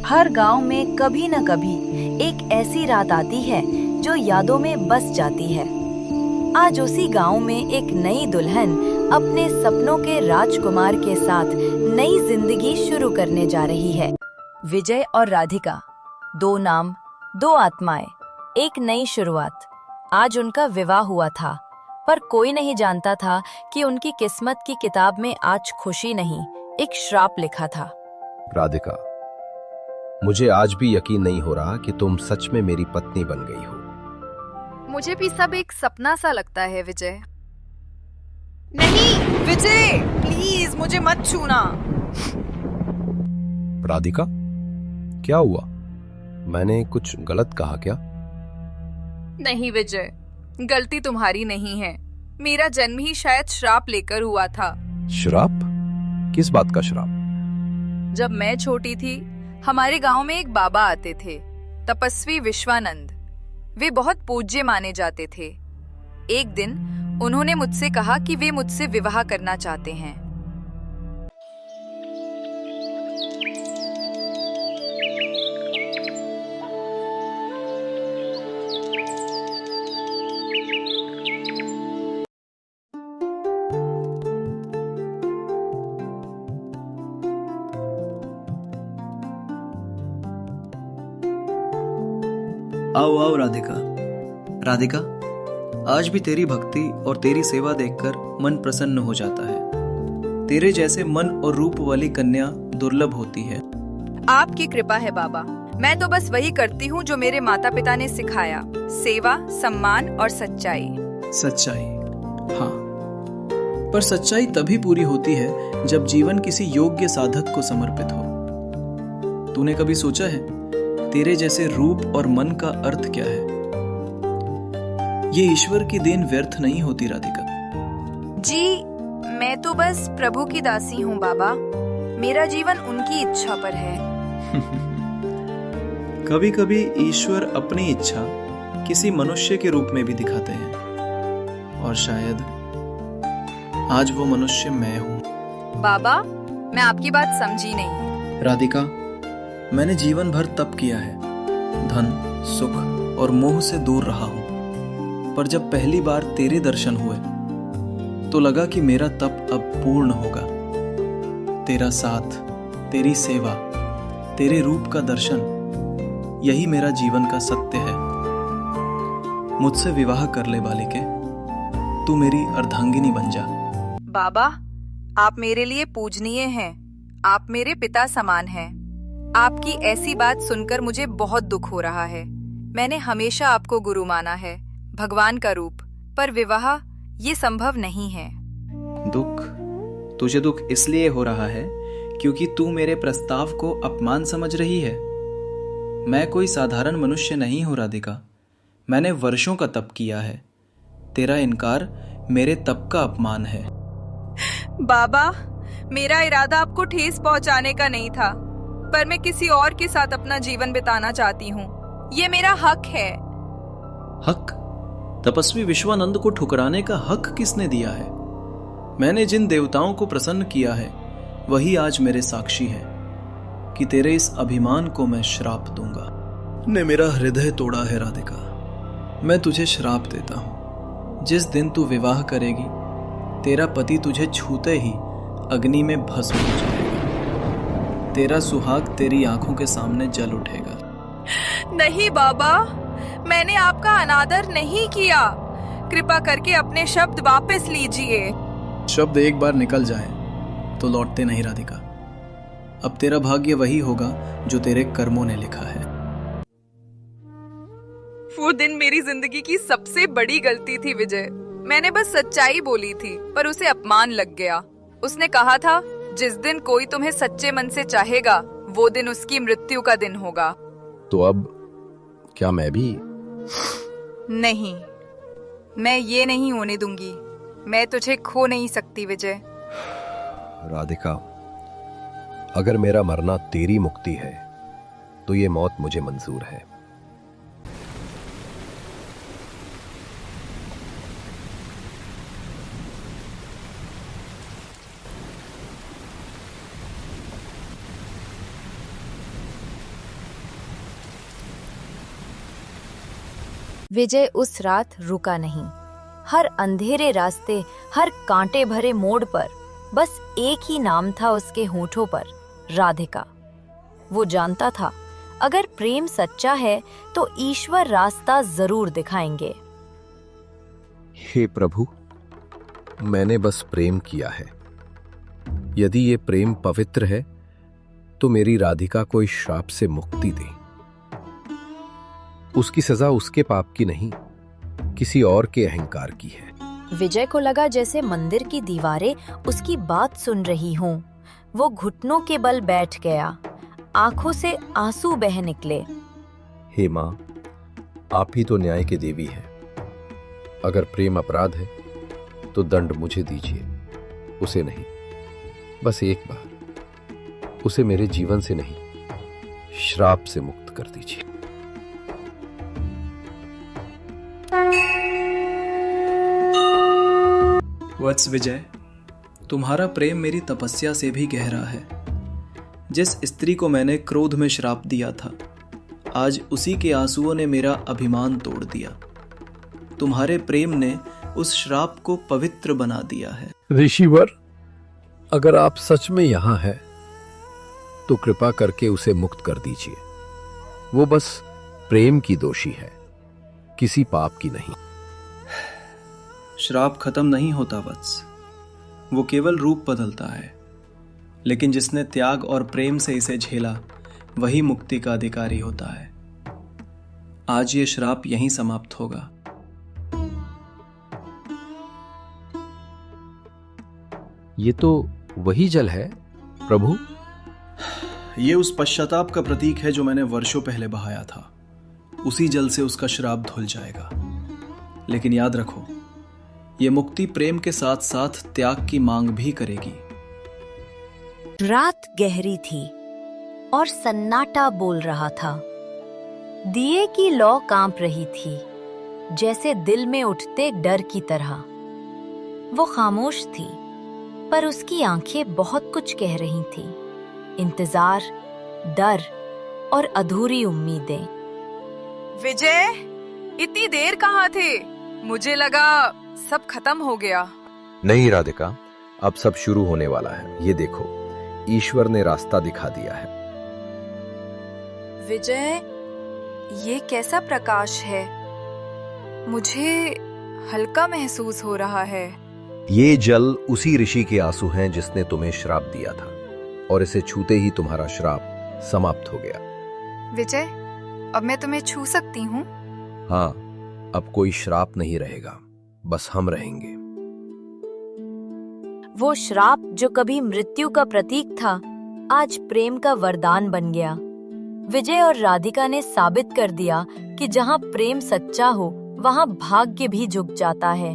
हर गांव में कभी न कभी एक ऐसी रात आती है जो यादों में बस जाती है। आज उसी गांव में एक नई दुल्हन अपने सपनों के राजकुमार के साथ नई जिंदगी शुरू करने जा रही है। विजय और राधिका, दो नाम, दो आत्माएं, एक नई शुरुआत। आज उनका विवाह हुआ था, पर कोई नहीं जानता था कि उनकी किस्मत की किताब में आज खुशी नहीं, एक श्राप लिखा था। राधिका, मुझे आज भी यकीन नहीं हो रहा कि तुम सच में मेरी पत्नी बन गई हो। मुझे भी सब एक सपना सा लगता है विजय। नहीं विजय, प्लीज मुझे मत छूना। राधिका, क्या हुआ? मैंने कुछ गलत कहा क्या? नहीं विजय, गलती तुम्हारी नहीं है। मेरा जन्म ही शायद श्राप लेकर हुआ था। श्राप? किस बात का श्राप? जब मैं छोटी थी, हमारे गांव में एक बाबा आते थे, तपस्वी विश्वानंद। वे बहुत पूज्य माने जाते थे। एक दिन उन्होंने मुझसे कहा कि वे मुझसे विवाह करना चाहते हैं। आओ आओ राधिका। राधिका, आज भी तेरी भक्ति और तेरी सेवा देखकर मन प्रसन्न हो जाता है। तेरे जैसे मन और रूप वाली कन्या दुर्लभ होती है। आपकी कृपा है बाबा। मैं तो बस वही करती हूँ जो मेरे माता पिता ने सिखाया, सेवा, सम्मान और सच्चाई। सच्चाई, हाँ, पर सच्चाई तभी पूरी होती है जब जीवन किसी योग्य साधक को समर्पित हो। तूने कभी सोचा है तेरे जैसे रूप और मन का अर्थ क्या है? ये ईश्वर की देन व्यर्थ नहीं होती राधिका। जी, मैं तो बस प्रभु की दासी हूँ बाबा। मेरा जीवन उनकी इच्छा पर है। कभी कभी ईश्वर अपनी इच्छा किसी मनुष्य के रूप में भी दिखाते हैं, और शायद आज वो मनुष्य मैं हूँ। बाबा, मैं आपकी बात समझी नहीं। राधिका, मैंने जीवन भर तप किया है, धन, सुख और मोह से दूर रहा हूं। पर जब पहली बार तेरे दर्शन हुए तो लगा कि मेरा तप अब पूर्ण होगा। तेरा साथ, तेरी सेवा, तेरे रूप का दर्शन, यही मेरा जीवन का सत्य है। मुझसे विवाह कर ले बालिके, तू मेरी अर्धांगिनी बन जा। बाबा, आप मेरे लिए पूजनीय हैं। आप मेरे पिता समान हैं। आपकी ऐसी बात सुनकर मुझे बहुत दुख हो रहा है। मैंने हमेशा आपको गुरु माना है, भगवान का रूप, पर विवाह ये संभव नहीं है। दुख? तुझे दुख इसलिए हो रहा है क्योंकि तू मेरे प्रस्ताव को अपमान समझ रही है। मैं कोई साधारण मनुष्य नहीं हूं राधिका। मैंने वर्षों का तप किया है। तेरा इनकार मेरे तप का अपमान है। बाबा, मेरा इरादा आपको ठेस पहुंचाने का नहीं था, पर मैं किसी और के साथ अपना जीवन बिताना चाहती हूँ। ये मेरा हक है। हक? तपस्वी विश्वानंद को ठुकराने का हक किसने दिया है? मैंने जिन देवताओं को प्रसन्न किया है वही आज मेरे साक्षी हैं कि तेरे इस अभिमान को मैं श्राप दूंगा। ने मेरा हृदय तोड़ा है राधिका। मैं तुझे श्राप देता हूं। जिस दिन तू विवाह करेगी, तेरा पति तुझे छूते ही अग्नि में भस्म हो जाएगा। तेरा सुहाग तेरी आंखों के सामने जल उठेगा। नहीं बाबा, मैंने आपका अनादर नहीं किया। कृपा करके अपने शब्द वापस लीजिए। शब्द एक बार निकल जाए तो लौटते नहीं राधिका। अब तेरा भाग्य वही होगा जो तेरे कर्मों ने लिखा है। वो दिन मेरी जिंदगी की सबसे बड़ी गलती थी विजय। मैंने बस सच्चाई बोली थी, पर उसे अपमान लग गया। उसने कहा था, जिस दिन कोई तुम्हें सच्चे मन से चाहेगा, वो दिन उसकी मृत्यु का दिन होगा। तो अब क्या मैं भी? नहीं, मैं ये नहीं होने दूंगी। मैं तुझे खो नहीं सकती विजय। राधिका, अगर मेरा मरना तेरी मुक्ति है तो ये मौत मुझे मंजूर है। विजय उस रात रुका नहीं। हर अंधेरे रास्ते, हर कांटे भरे मोड़ पर बस एक ही नाम था उसके होठों पर, राधिका। वो जानता था अगर प्रेम सच्चा है तो ईश्वर रास्ता जरूर दिखाएंगे। हे प्रभु, मैंने बस प्रेम किया है। यदि ये प्रेम पवित्र है तो मेरी राधिका को इस श्राप से मुक्ति दे। उसकी सजा उसके पाप की नहीं, किसी और के अहंकार की है। विजय को लगा जैसे मंदिर की दीवारें उसकी बात सुन रही हों। वो घुटनों के बल बैठ गया, आंखों से आंसू बह निकले। हे मां, आप ही तो न्याय के देवी हैं। अगर प्रेम अपराध है तो दंड मुझे दीजिए, उसे नहीं। बस एक बार उसे मेरे जीवन से नहीं, श्राप से मुक्त कर दीजिए। वत्स विजय, तुम्हारा प्रेम मेरी तपस्या से भी गहरा है। जिस स्त्री को मैंने क्रोध में श्राप दिया था, आज उसी के आंसुओं ने मेरा अभिमान तोड़ दिया। तुम्हारे प्रेम ने उस श्राप को पवित्र बना दिया है। ऋषिवर, अगर आप सच में यहां हैं तो कृपा करके उसे मुक्त कर दीजिए। वो बस प्रेम की दोषी है, किसी पाप की नहीं। श्राप खत्म नहीं होता वत्स, वो केवल रूप बदलता है। लेकिन जिसने त्याग और प्रेम से इसे झेला, वही मुक्ति का अधिकारी होता है। आज ये श्राप यहीं समाप्त होगा। ये तो वही जल है प्रभु। ये उस पश्चाताप का प्रतीक है जो मैंने वर्षों पहले बहाया था। उसी जल से उसका श्राप धुल जाएगा। लेकिन याद रखो, ये मुक्ति प्रेम के साथ साथ त्याग की मांग भी करेगी। रात गहरी थी और सन्नाटा बोल रहा था। दिए की लौ कांप रही थी, जैसे दिल में उठते डर की तरह। वो खामोश थी, पर उसकी आंखें बहुत कुछ कह रही थी। इंतजार, डर और अधूरी उम्मीदें। विजय, इतनी देर कहाँ थे? मुझे लगा सब खत्म हो गया। नहीं राधिका, अब सब शुरू होने वाला है। ये देखो, ईश्वर ने रास्ता दिखा दिया है। विजय, ये कैसा प्रकाश है? मुझे हल्का महसूस हो रहा है। ये जल उसी ऋषि के आंसू हैं जिसने तुम्हें श्राप दिया था, और इसे छूते ही तुम्हारा श्राप समाप्त हो गया। विजय, अब मैं तुम्हें छू सकती हूँ? हाँ, अब कोई श्राप नहीं रहेगा, बस हम रहेंगे। वो श्राप जो कभी मृत्यु का प्रतीक था, आज प्रेम का वरदान बन गया। विजय और राधिका ने साबित कर दिया कि जहाँ प्रेम सच्चा हो, वहाँ भाग्य भी झुक जाता है।